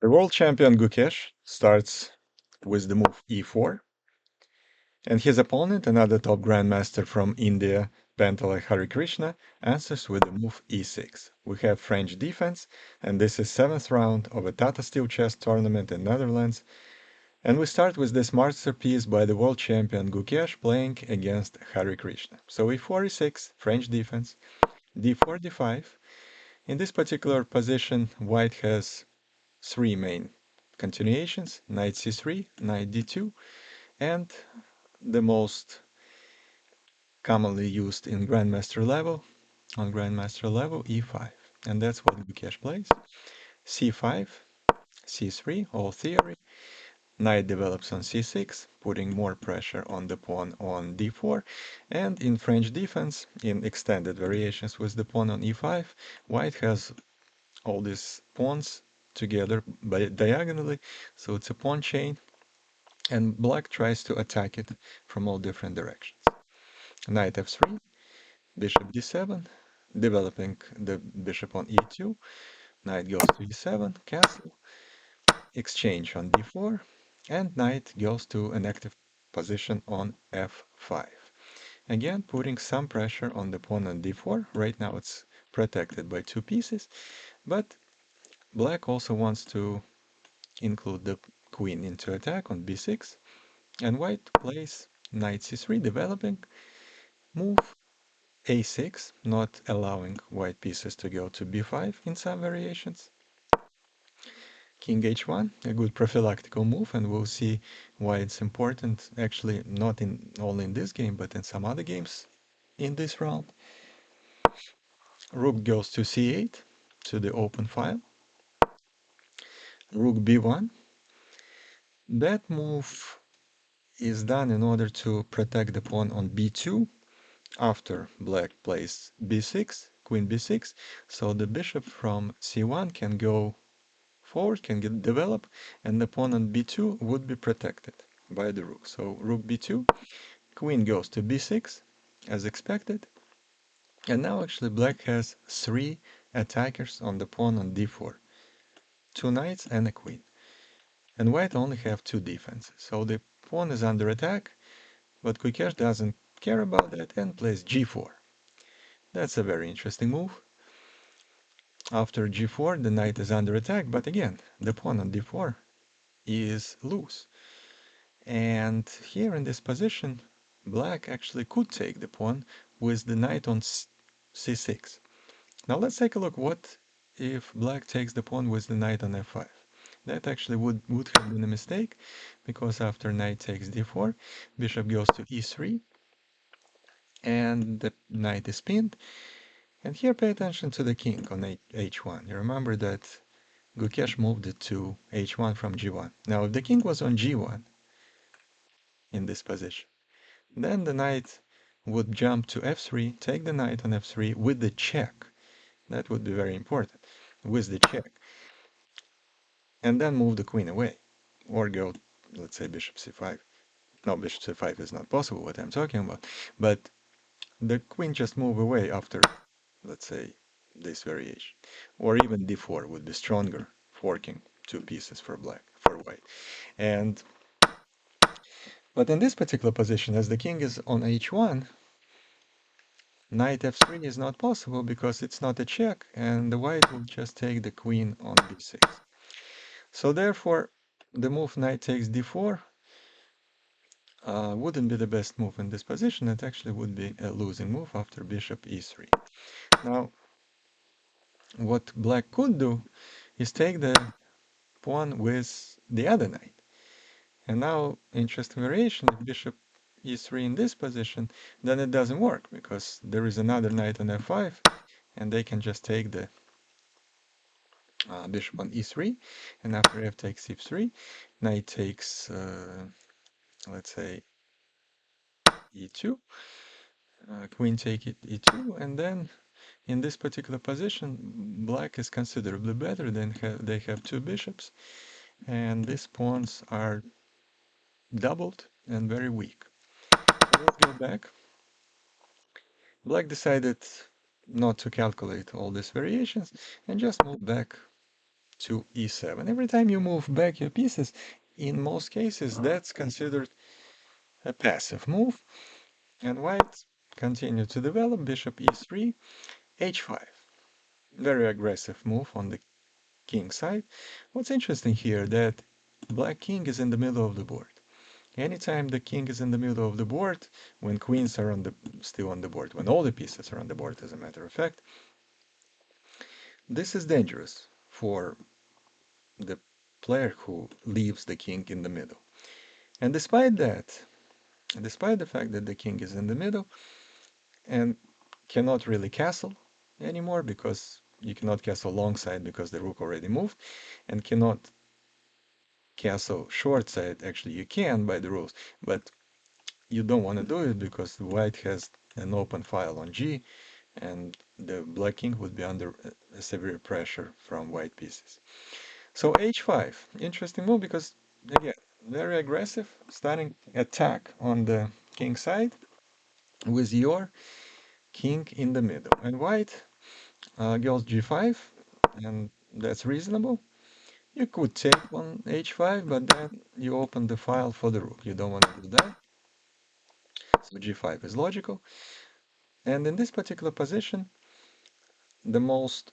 The world champion Gukesh starts with the move e4, and his opponent, another top grandmaster from India, Bentala Hari Krishna, answers with the move e6. We have French defense, and this is 7th round of a Tata Steel chess tournament in Netherlands. And we start with this masterpiece by the world champion Gukesh playing against Hari Krishna. So e4, e6, French defense, d4, d5. In this particular position, white has three main continuations: knight c3, knight d2, and the most commonly used in grandmaster level, e5. And that's what Gukesh plays. c5, c3, all theory. Knight develops on c6, putting more pressure on the pawn on d4. And in French defense, in extended variations with the pawn on e5, white has all these pawns together diagonally, so it's a pawn chain, and black tries to attack it from all different directions. Knight f3, bishop d7, developing the bishop on e2, knight goes to e7, castle, exchange on d4, and knight goes to an active position on f5. Again, putting some pressure on the pawn on d4. Right now it's protected by two pieces, but black also wants to include the queen into attack on b6, and white plays knight c3, developing, move a6, not allowing white pieces to go to b5 in some variations. King h1, a good prophylactical move, and we'll see why it's important, actually not in only in this game, but in some other games in this round. Rook goes to c8, to the open file. Rook b1. That move is done in order to protect the pawn on b2 after black plays b6, queen b6, so the bishop from c1 can go forward, can develop, and the pawn on b2 would be protected by the rook. So rook b2, queen goes to b6 as expected, and now actually black has three attackers on the pawn on d4, two knights and a queen, and white only have two defenses. So the pawn is under attack, but Gukesh doesn't care about that and plays g4. That's a very interesting move. After g4, the knight is under attack, but again, the pawn on d4 is loose. And here in this position, black actually could take the pawn with the knight on c6. Now let's take a look what if black takes the pawn with the knight on f5. That actually would have been a mistake, because after knight takes d4, bishop goes to e3, and the knight is pinned. And here pay attention to the king on h1. You remember that Gukesh moved it to h1 from g1. Now if the king was on g1 in this position, then the knight would jump to f3, take the knight on f3 with the check. That would be very important, with the check. And then move the queen away. Or go, let's say, bishop c5. No, bishop c5 is not possible, what I'm talking about. But the queen just move away after, let's say, this variation. Or even d4 would be stronger, forking two pieces for white. And but in this particular position, as the king is on h1, knight f3 is not possible because it's not a check, and the white will just take the queen on b6. So therefore, the move knight takes d4 wouldn't be the best move in this position. It actually would be a losing move after bishop e3. Now, what black could do is take the pawn with the other knight. And now, interesting variation, if bishop e3 in this position, then it doesn't work because there is another knight on f5, and they can just take the bishop on e3, and after f takes e3, knight takes, let's say, e2, queen take it e2, and then in this particular position, black is considerably better. They have two bishops, and these pawns are doubled and very weak. So let's go back. Black decided not to calculate all these variations and just move back to e7. Every time you move back your pieces, in most cases, that's considered a passive move. And white continue to develop, bishop e3, h5. Very aggressive move on the king side. What's interesting here that black king is in the middle of the board. Anytime the king is in the middle of the board, when queens are still on the board, when all the pieces are on the board, as a matter of fact, this is dangerous for the player who leaves the king in the middle. And despite that, despite the fact that the king is in the middle and cannot really castle anymore because you cannot castle long side because the rook already moved, and cannot castle short side, actually you can by the rules, but you don't want to do it because white has an open file on G, and the black king would be under a severe pressure from white pieces. So h5, interesting move because, again, very aggressive, starting attack on the king side with your king in the middle. And white goes g5, and that's reasonable. You could take on h5, but then you open the file for the rook. You don't want to do that. So g5 is logical. And in this particular position, the most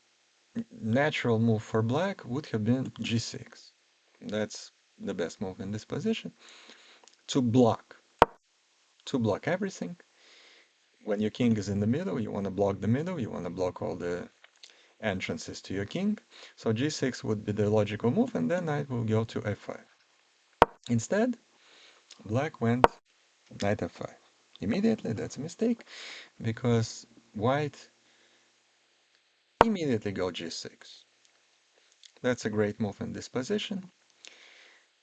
natural move for black would have been g6. That's the best move in this position. To block. To block everything. When your king is in the middle, you want to block the middle. You want to block all the entrances to your king. So g6 would be the logical move, and then knight will go to f5. Instead, black went knight f5. Immediately, that's a mistake, because white immediately go g6. That's a great move in this position,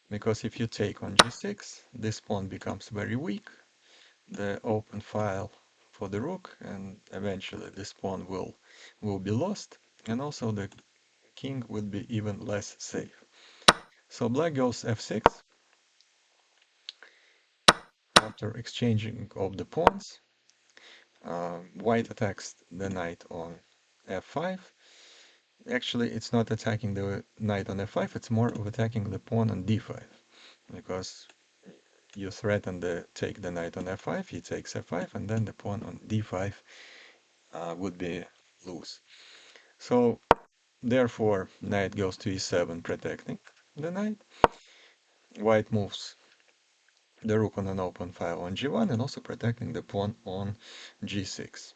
because if you take on g6, this pawn becomes very weak, the open file for the rook, and eventually this pawn will be lost, and also the king would be even less safe. So black goes f6. After exchanging of the pawns, white attacks the knight on f5. Actually, it's not attacking the knight on f5, it's more of attacking the pawn on d5, because you threaten to take the knight on f5, he takes f5, and then the pawn on d5 would be loose. So therefore, knight goes to e7, protecting the knight. White moves the rook on an open file on g1, and also protecting the pawn on g6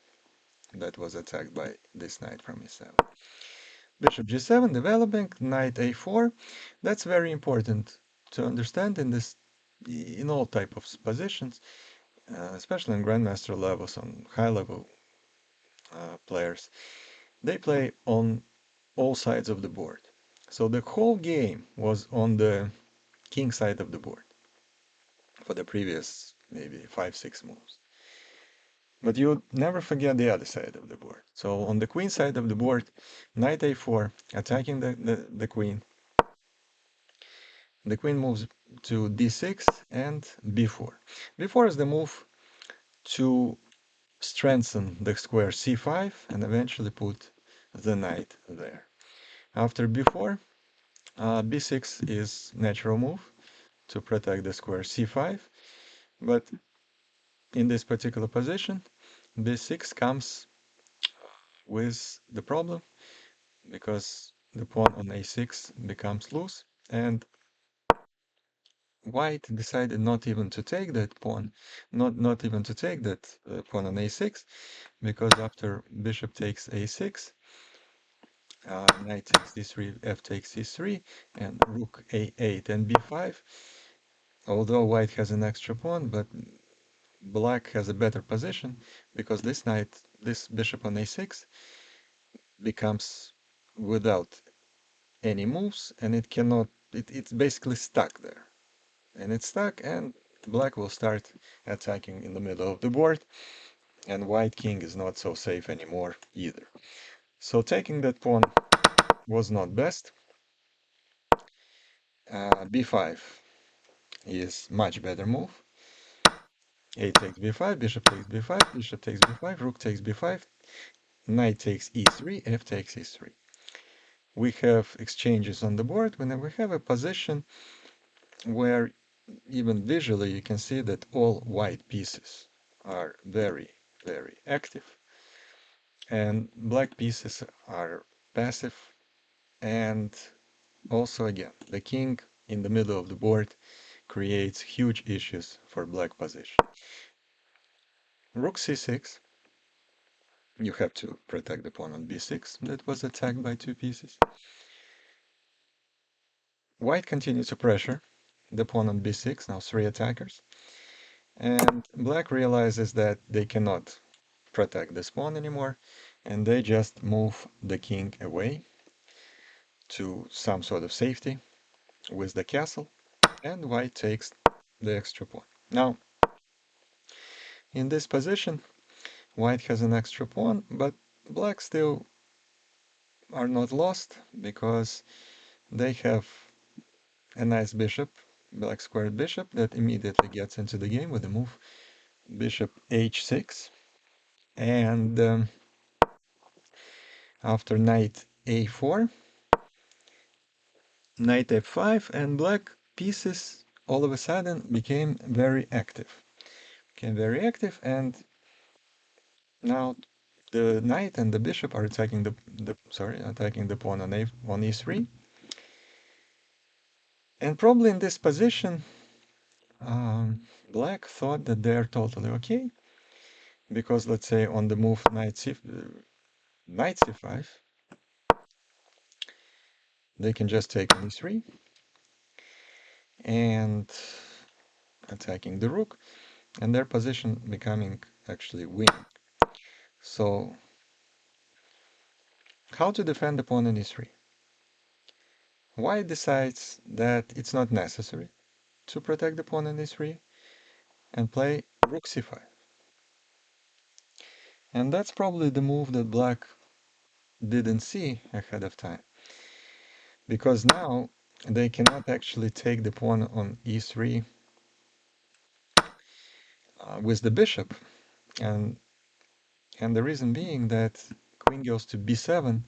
that was attacked by this knight from e7. Bishop g7 developing, knight a4. That's very important to understand in all type of positions, especially in grandmaster levels, on high level players. They play on all sides of the board. So the whole game was on the king side of the board for the previous maybe 5-6 moves. But you never forget the other side of the board. So on the queen side of the board, knight a4, attacking the queen. The queen moves to d6 and b4. b4 is the move to strengthen the square c5 and eventually put the knight there. After b4, b6 is natural move to protect the square c5, but in this particular position, b6 comes with the problem because the pawn on a6 becomes loose, and white decided not even to take that pawn, not even to take that pawn on a6, because after bishop takes a6, knight takes d3, f takes e3, and rook a8 and b5. Although white has an extra pawn, but black has a better position because this bishop on a6 becomes without any moves, and it's basically stuck there. And it's stuck, and black will start attacking in the middle of the board, and white king is not so safe anymore either. So taking that pawn was not best. b5 is much better move. A takes b5, bishop takes b5, bishop takes b5, rook takes b5, knight takes e3, f takes e3. we have exchanges on the board, when we have a position where even visually you can see that all white pieces are very, very active, and black pieces are passive. And also, again, the king in the middle of the board creates huge issues for black position. Rook c6, you have to protect the pawn on b6 that was attacked by two pieces. White continues to pressure the pawn on b6, now three attackers. And black realizes that they cannot protect this pawn anymore, and they just move the king away to some sort of safety with the castle, and white takes the extra pawn. Now, in this position, white has an extra pawn, but black still are not lost because they have a nice bishop, black squared bishop, that immediately gets into the game with the move bishop h6. And after knight a4, knight f5, and black pieces all of a sudden became very active. And now the knight and the bishop are attacking attacking the pawn on e3. And probably in this position, black thought that they're totally okay, because let's say on the move knight c5, they can just take on e3 and attacking the rook, and their position becoming actually winning. So how to defend the pawn on e3? White decides that it's not necessary to protect the pawn on e3 and play rook c5. And that's probably the move that black didn't see ahead of time, because now they cannot actually take the pawn on e3 with the bishop, and the reason being that queen goes to b7,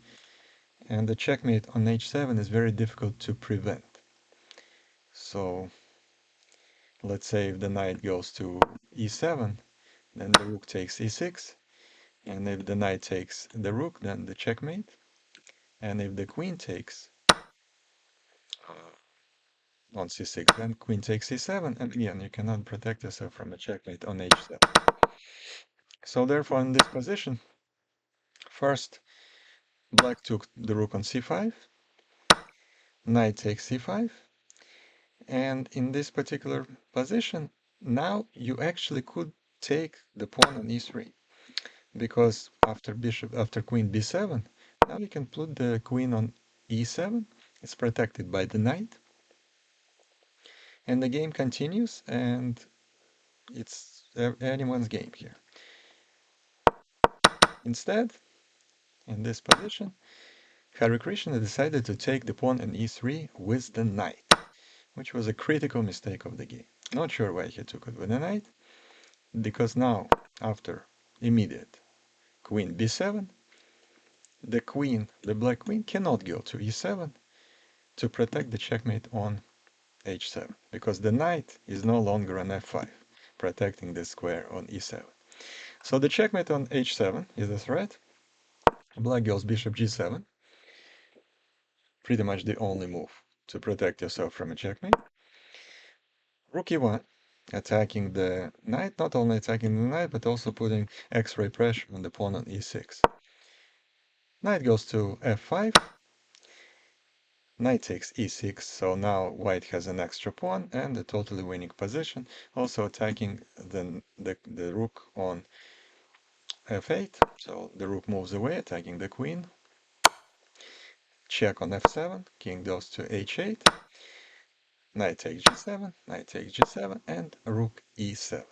and the checkmate on h7 is very difficult to prevent. So let's say if the knight goes to e7, then the rook takes e6, and if the knight takes the rook, then the checkmate, and if the queen takes on c6, then queen takes c7, and again you cannot protect yourself from a checkmate on h7. So therefore in this position, first black took the rook on c5, knight takes c5, and in this particular position, now you actually could take the pawn on e3, because after queen b7, now you can put the queen on e7. It's protected by the knight, and the game continues, and it's anyone's game here. Instead, in this position, Hare Krishna decided to take the pawn on e3 with the knight, which was a critical mistake of the game. Not sure why he took it with the knight, because now, after immediate queen b7, the black queen cannot go to e7 to protect the checkmate on h7, because the knight is no longer on f5, protecting the square on e7. So the checkmate on h7 is a threat. Black goes bishop g7, pretty much the only move to protect yourself from a checkmate. Rook e1, attacking the knight, not only attacking the knight, but also putting x-ray pressure on the pawn on e6. Knight goes to f5, knight takes e6, so now white has an extra pawn and a totally winning position, also attacking the rook on f8, so the rook moves away, attacking the queen. Check on f7, king goes to h8, knight takes g7, knight takes g7, and rook e7.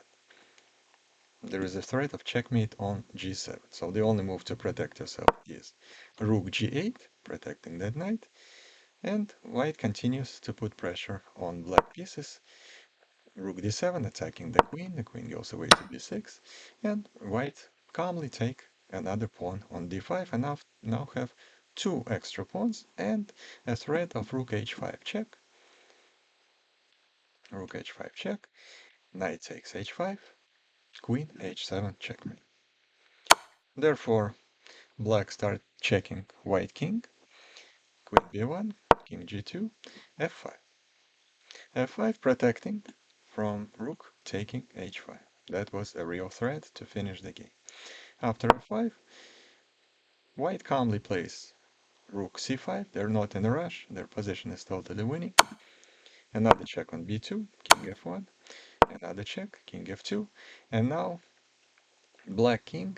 There is a threat of checkmate on g7, so the only move to protect yourself is rook g8, protecting that knight, and white continues to put pressure on black pieces. Rook d7, attacking the queen goes away to b6, and white calmly take another pawn on d5, and now have two extra pawns and a threat of rook h5 check, rook h5 check, knight takes h5, queen h7 checkmate. Therefore, black start checking white king, queen b1, king g2, f5. f5 protecting from rook taking h5. That was a real threat to finish the game. After f5, white calmly plays rook c5. They're not in a rush. Their position is totally winning. Another check on b2, king f1. Another check, king f2. And now white king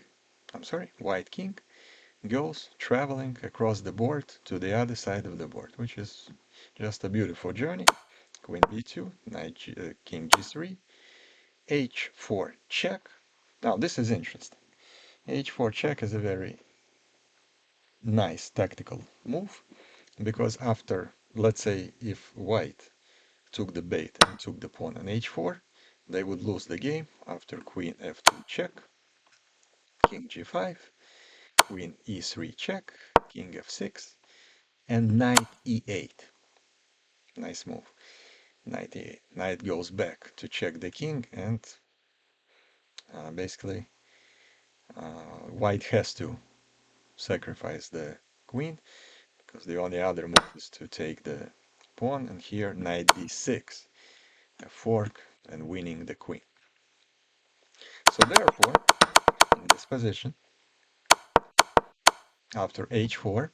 goes traveling across the board to the other side of the board, which is just a beautiful journey. Queen b2, king g3, h4 check. Now this is interesting. h4 check is a very nice tactical move because after, let's say, if white took the bait and took the pawn on h4, they would lose the game after queen f2 check, king g5, queen e3 check, king f6, and knight e8. Nice move. Knight e8. Knight goes back to check the king, and basically white has to sacrifice the queen because the only other move is to take the pawn, and here knight d6, a fork, and winning the queen. So therefore, in this position, after h4,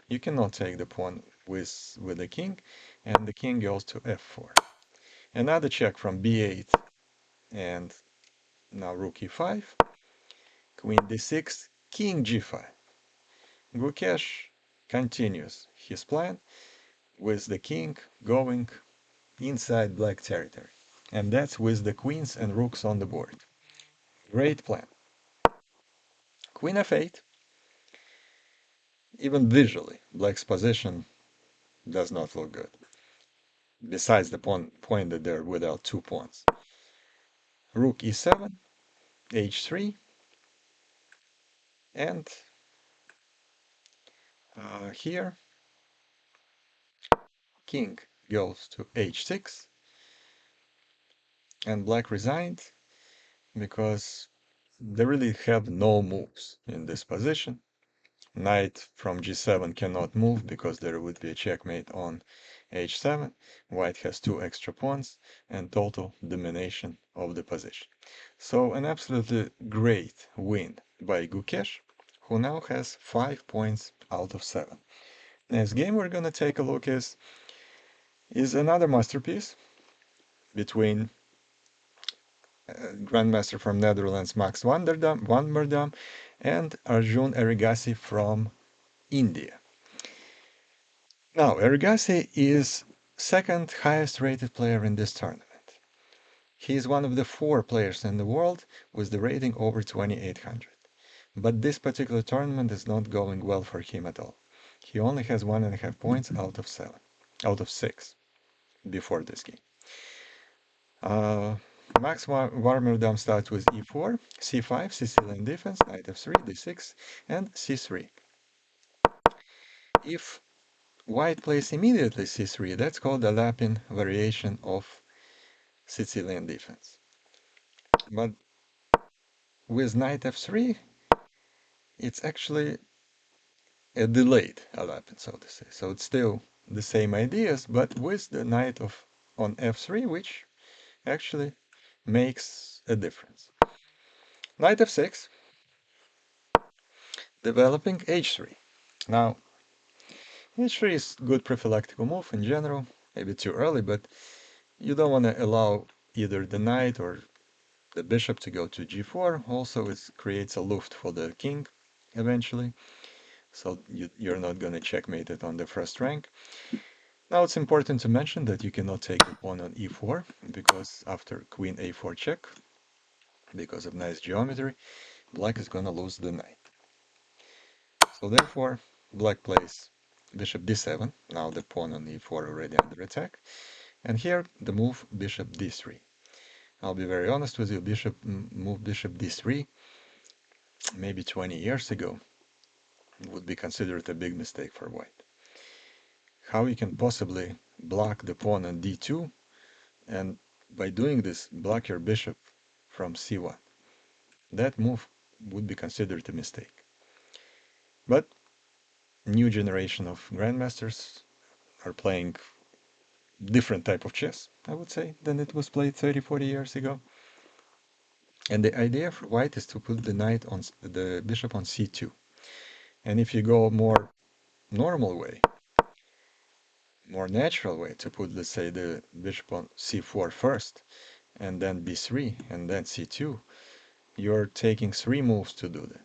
you cannot take the pawn with the king, and the king goes to f4. Another check from b8, and now rook e5, queen d6, king g5. Gukesh continues his plan with the king going inside black territory. And that's with the queens and rooks on the board. Great plan. Queen f8, even visually, black's position does not look good. Besides the point that they're without two pawns. Rook e7, h3, and here king goes to h6, and black resigned because they really have no moves in this position. Knight from g7 cannot move because there would be a checkmate on h7. White has two extra pawns and total domination of the position. So an absolutely great win by Gukesh, who now has 5 points out of 7. Next game we're going to take a look is another masterpiece between Grandmaster from Netherlands Max Wanderdam and Arjun Erigaisi from India. Now, Erigaisi is second highest rated player in this tournament. He is one of the 4 players in the world with the rating over 2800. But this particular tournament is not going well for him at all. He only has 1.5 points out of 6 before this game. Max Warmerdam starts with e4, c5, Sicilian defense, knight f3, d6, and c3. If white plays immediately c3, that's called a Lapin variation of Sicilian defense. But with knight f3, it's actually a delayed Lapin, so to say. So it's still the same ideas, but with the knight on f3, which actually makes a difference. Knight f6, developing h3. Now, h3 is good prophylactic move in general, maybe too early, but you don't want to allow either the knight or the bishop to go to g4. Also, it creates a luft for the king eventually, so you're not going to checkmate it on the first rank. Now it's important to mention that you cannot take the pawn on e4, because after queen a4 check, because of nice geometry, black is going to lose the knight. So therefore, black plays bishop d7, now the pawn on e4 already under attack, and here the move bishop d3. I'll be very honest with you, move bishop d3 maybe 20 years ago would be considered a big mistake for white. How you can possibly block the pawn on d2 and by doing this block your bishop from c1? That move would be considered a mistake. But new generation of grandmasters are playing different type of chess, I would say, than it was played 30, 40 years ago. And the idea for white is to put the knight on the bishop on c2. And if you go more normal way, more natural way to put, let's say, the bishop on c4 first, and then b3, and then c2, you're taking 3 moves to do that.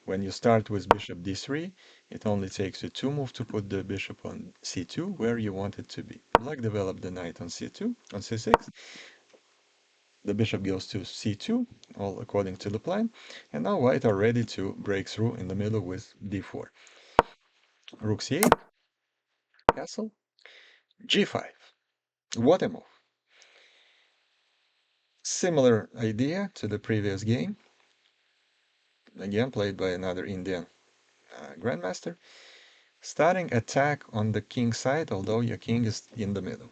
When you start with bishop d3, it only takes you 2 moves to put the bishop on c2 where you want it to be. Black developed the knight on c2, on c6. The bishop goes to c2, all according to the plan. And now white are ready to break through in the middle with d4. Rook c8, castle, g5. What a move. Similar idea to the previous game. Again, played by another Indian grandmaster. Starting attack on the king side, although your king is in the middle.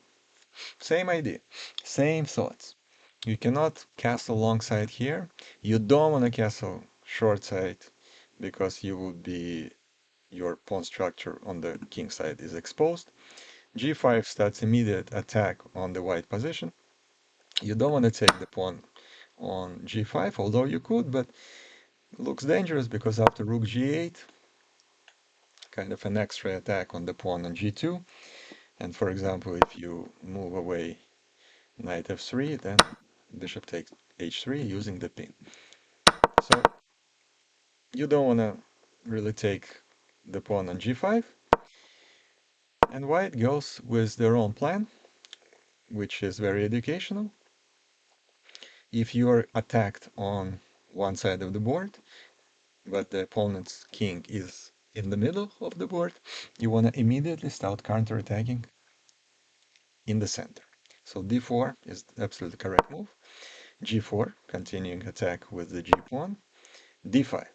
Same idea, same thoughts. You cannot castle long side here. You don't want to castle short side because you would be, your pawn structure on the king side is exposed. g5 starts immediate attack on the white position. You don't want to take the pawn on g5, although you could, but looks dangerous because after rook g8, kind of an extra attack on the pawn on g2. And for example, if you move away knight f3, then bishop takes h3 using the pin. So you don't want to really take the pawn on g5. And white goes with their own plan, which is very educational. If you are attacked on one side of the board, but the opponent's king is in the middle of the board, you want to immediately start counterattacking in the center. So d4 is absolutely correct move. g4, continuing attack with the g pawn. d5,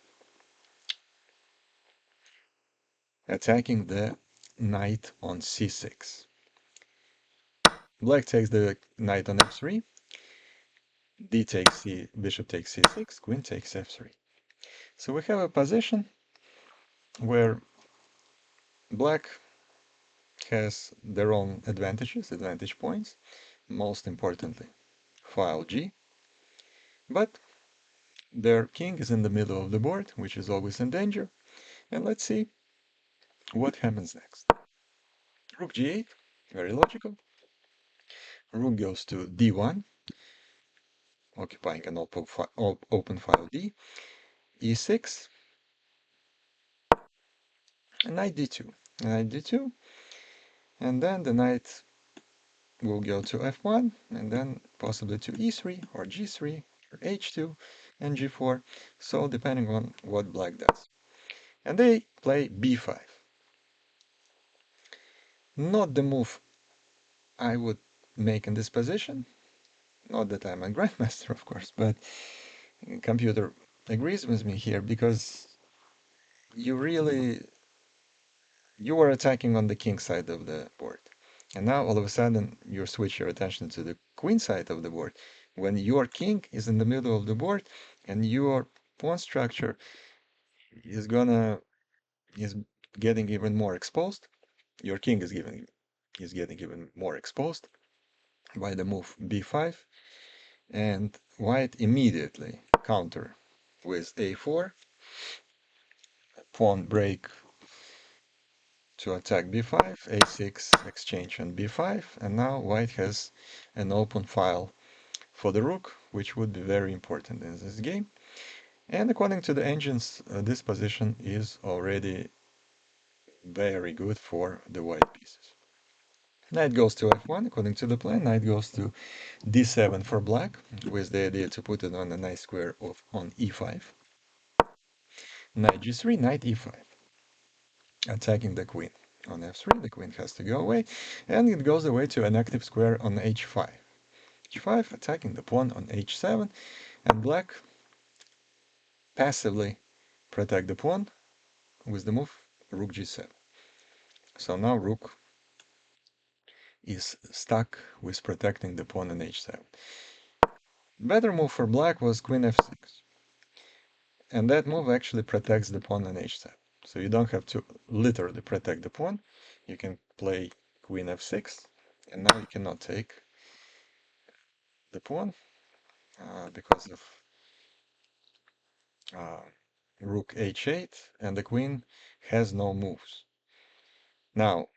attacking the knight on c6. Black takes the knight on f3. D takes c, bishop takes c6, queen takes f3. So we have a position where black has their own advantages, advantage points, most importantly, file G. But their king is in the middle of the board, which is always in danger. And let's see what happens next. Rook g8, very logical. Rook goes to d1, occupying an open file d. e6, and knight d2. Knight d2, and then the knight will go to f1, and then possibly to e3, or g3, or h2, and g4, so depending on what black does. And they play b5. Not the move I would make in this position. Not that I'm a grandmaster, of course, but computer agrees with me here because you really, you are attacking on the king side of the board. And now all of a sudden you switch your attention to the queen side of the board when your king is in the middle of the board and your pawn structure is getting even more exposed. Your king is getting even more exposed by the move b5, and white immediately counter with a4, pawn break to attack b5, a6 exchange on b5, and now white has an open file for the rook, which would be very important in this game. And according to the engines, this position is already very good for the white pieces. Knight goes to f1 according to the plan. Knight goes to d7 for black, with the idea to put it on a nice square on e5. Knight g3, knight e5, attacking the queen. On f3, the queen has to go away, and it goes away to an active square on h5. h5, attacking the pawn on h7, and black passively protect the pawn with the move rook g7. So now rook is stuck with protecting the pawn on h7. Better move for black was queen f6. And that move actually protects the pawn on h7. So you don't have to literally protect the pawn. You can play queen f6, and now you cannot take the pawn because of uh, rook h8, and the queen has no moves. Now,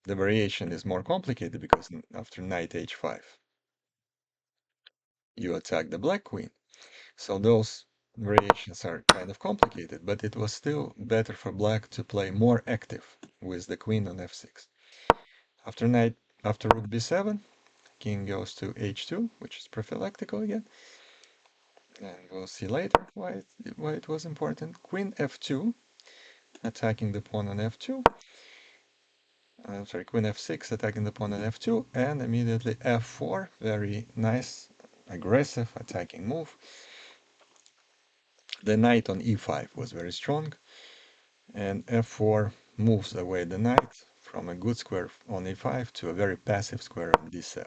the variation is more complicated because after knight h5, you attack the black queen. So those variations are kind of complicated, but it was still better for black to play more active with the queen on f6. After rook b7, king goes to h2, which is prophylactical again, and we'll see later why it was important. Queen f2, attacking the pawn on f2. Sorry, queen f6, attacking the pawn on f2, and immediately f4, very nice, aggressive attacking move. The knight on e5 was very strong, and f4 moves away the knight from a good square on e5 to a very passive square on d7.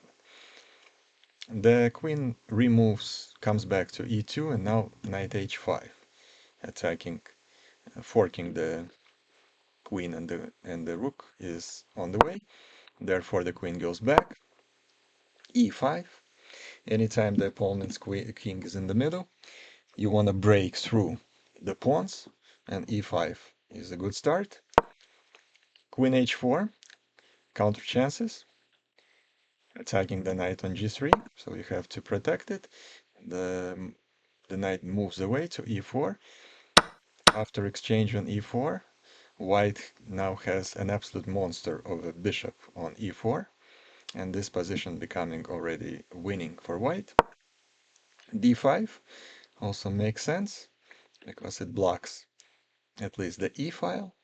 The queen removes, comes back to e2, and now knight h5, attacking, forking the queen, and the rook is on the way. Therefore, the queen goes back, e5. Anytime the opponent's king is in the middle, you want to break through the pawns, and e5 is a good start. Queen h4, counter chances, attacking the knight on g3, so you have to protect it. The, the knight moves away to e4. After exchange on e4, white now has an absolute monster of a bishop on e4, and this position becoming already winning for white. d5 also makes sense because it blocks at least the e file.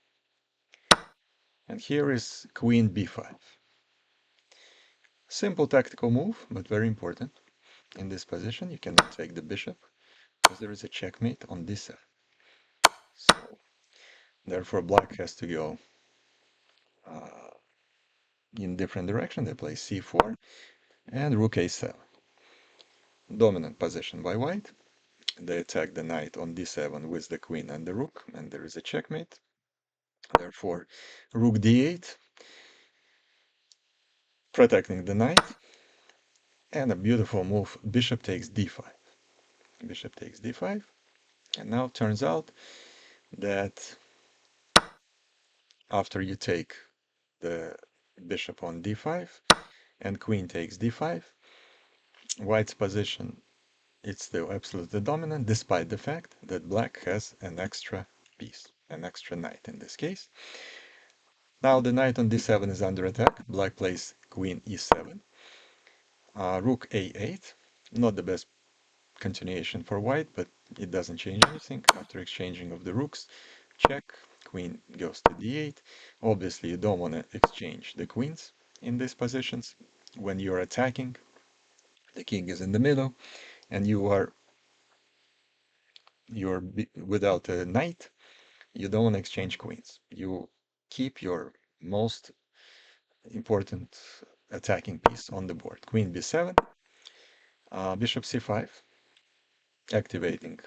And here is queen b5. Simple tactical move, but very important. In this position, you cannot take the bishop because there is a checkmate on d7. So, therefore, black has to go in different direction. They play c4 and rook a7. Dominant position by white. They attack the knight on d7 with the queen and the rook, and there is a checkmate. Therefore, rook d8, protecting the knight, and a beautiful move, bishop takes d5. Bishop takes d5, and now it turns out that after you take the bishop on d5 and queen takes d5, white's position is still absolutely dominant, despite the fact that black has an extra piece, an extra knight in this case. Now the knight on d7 is under attack. Black plays queen e7, rook a8, not the best continuation for white, but it doesn't change anything. After exchanging of the rooks, check, queen goes to d8. Obviously, you don't want to exchange the queens in these positions. When you're attacking, the king is in the middle, and you're without a knight. You don't want to exchange queens. You keep your most important attacking piece on the board. Queen b7, bishop c5, activating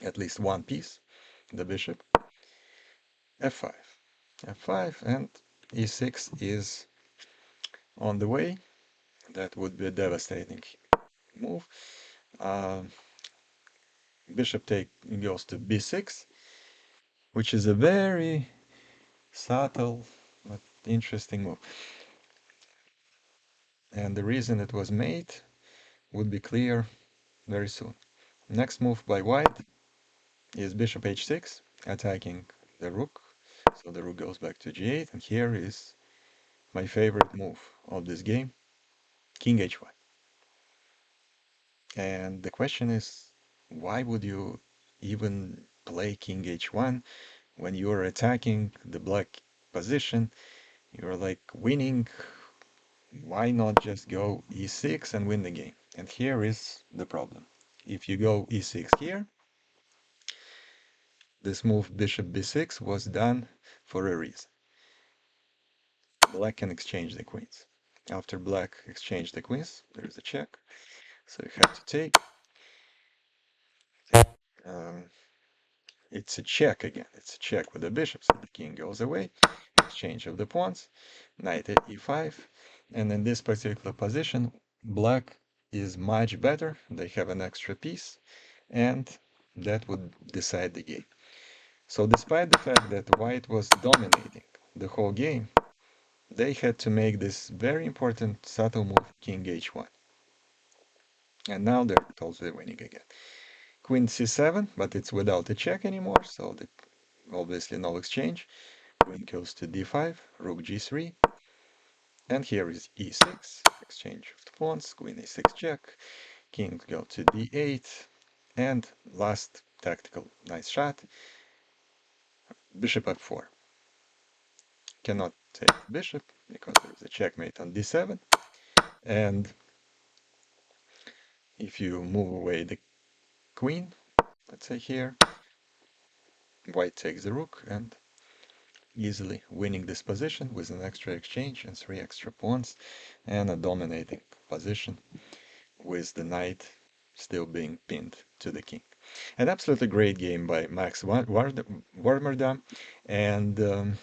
at least one piece, the bishop, f5, f5, and e6 is on the way. That would be a devastating move. Uh, bishop goes to b6, which is a very subtle but interesting move. And the reason it was made would be clear very soon. Next move by white is bishop h6, attacking the rook. So the rook goes back to g8, and here is my favorite move of this game, king h1. And the question is, why would you even play king h1 when you're attacking the black position? You're like winning. Why not just go e6 and win the game? And here is the problem. If you go e6 here, This move bishop b6 was done for a reason. Black can exchange the queens. After black exchanged the queens, there is a check. So you have to take. Um, it's a check again. It's a check with the bishop. So the king goes away. Exchange of the pawns. Knight at e5. And in this particular position, black is much better. They have an extra piece. And that would decide the game. So despite the fact that white was dominating the whole game, they had to make this very important subtle move, king h1. And now they're totally winning again. Queen c7, but it's without a check anymore, so obviously no exchange. Queen goes to d5, rook g3, and here is e6, exchange of the pawns, queen a6 check, king go to d8, and last tactical nice shot, bishop f4. Cannot take the bishop because there's a checkmate on d7, and if you move away the queen, let's say here, white takes the rook and easily winning this position with an extra exchange and 3 extra pawns and a dominating position with the knight still being pinned to the king. An absolutely great game by Max Warmerdam, and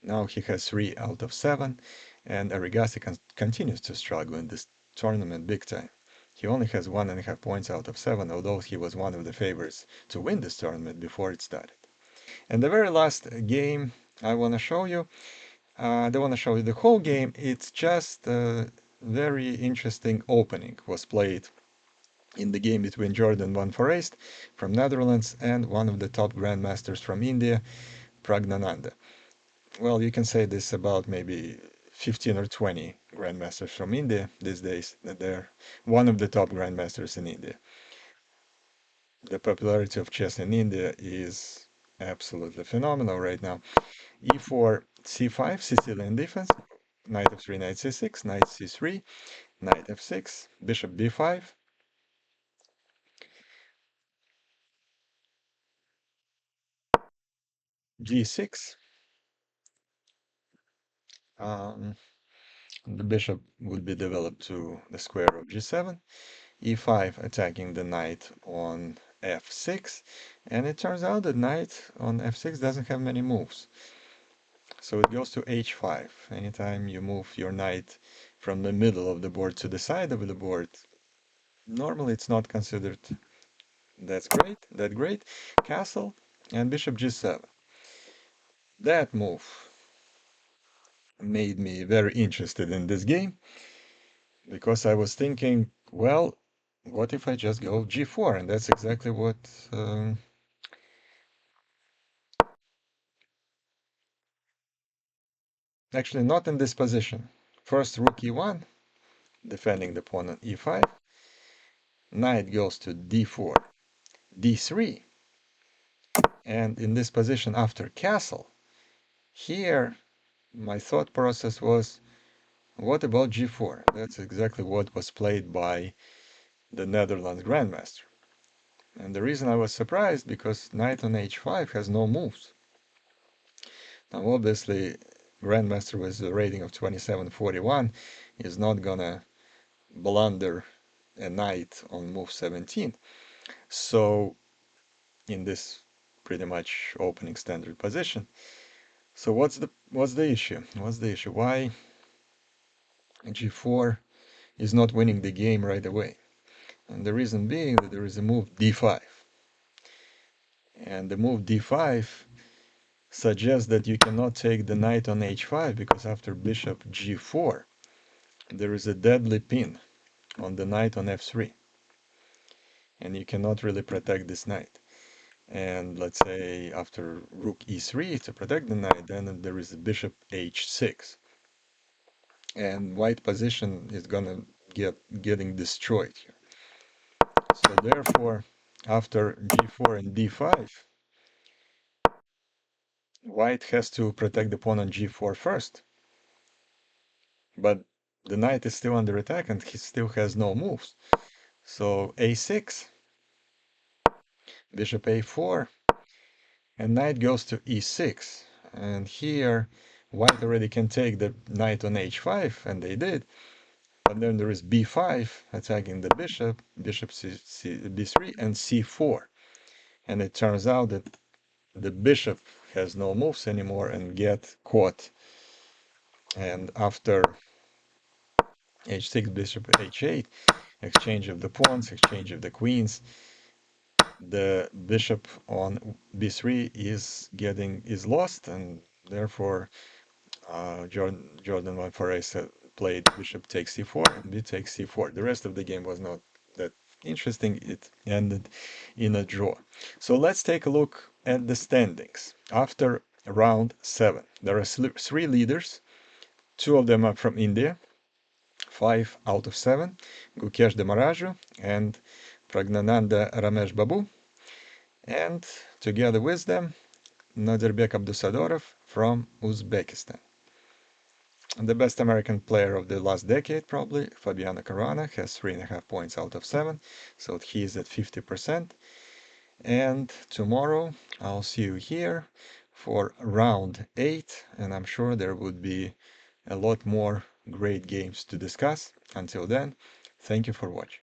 now he has 3 out of 7, and Arigasi continues to struggle in this tournament big time. He only has 1.5 points out of 7, although he was one of the favorites to win this tournament before it started. And the very last game I want to show you, I don't want to show you the whole game, it's just a very interesting opening was played in the game between Jordan Van Foreest from Netherlands and one of the top grandmasters from India, Pragnananda. Well, you can say this about maybe 15 or 20 grandmasters from India these days, that they're one of the top grandmasters in India. The popularity of chess in India is absolutely phenomenal right now. E4, C5, Sicilian defense, knight f3, knight c6, knight c3, knight f6, bishop b5, g6. Um, the bishop would be developed to the square of g7, e5 attacking the knight on f6, and it turns out that knight on f6 doesn't have many moves. So it goes to h5. Anytime you move your knight from the middle of the board to the side of the board, normally it's not considered that great. Castle and bishop g7. That move made me very interested in this game because I was thinking, well, what if I just go g4? And that's exactly what actually not in this position. First rook e1, defending the pawn on e5. Knight goes to d4, d3. And in this position after castle, here my thought process was, what about g4? That's exactly what was played by the Netherlands grandmaster. And the reason I was surprised, because knight on h5 has no moves. Now obviously grandmaster with a rating of 2741 is not gonna blunder a knight on move 17. So in this pretty much opening standard position. So what's the issue? What's the issue? Why g4 is not winning the game right away? And the reason being that there is a move d5. And the move d5 suggests that you cannot take the knight on h5 because after bishop g4 there is a deadly pin on the knight on f3, and you cannot really protect this knight. And let's say after rook e3 to protect the knight, then there is a bishop h6, and white position is gonna getting destroyed here. So therefore after g4 and d5, white has to protect the pawn on g4 first, but the knight is still under attack and he still has no moves. So a6, bishop a4, and knight goes to e6. And here, white already can take the knight on h5, and they did. But then there is b5 attacking the bishop, bishop b3, and c4. And it turns out that the bishop has no moves anymore and get caught. And after h6, bishop h8, exchange of the pawns, exchange of the queens, the bishop on b3 is lost, and therefore Jordan Van Foreys played bishop takes c4 and b takes c4. The rest of the game was not that interesting. It ended in a draw. So let's take a look at the standings after round 7. There are 3 leaders. 2 of them are from India, 5 out of 7, Gukesh Demaraju and Pragnananda Ramesh Babu, and together with them, Nadirbek Abdusadorov from Uzbekistan. The best American player of the last decade, probably, Fabiano Caruana, has 3.5 points out of 7, so he is at 50%. And tomorrow I'll see you here for round 8, and I'm sure there would be a lot more great games to discuss. Until then, thank you for watching.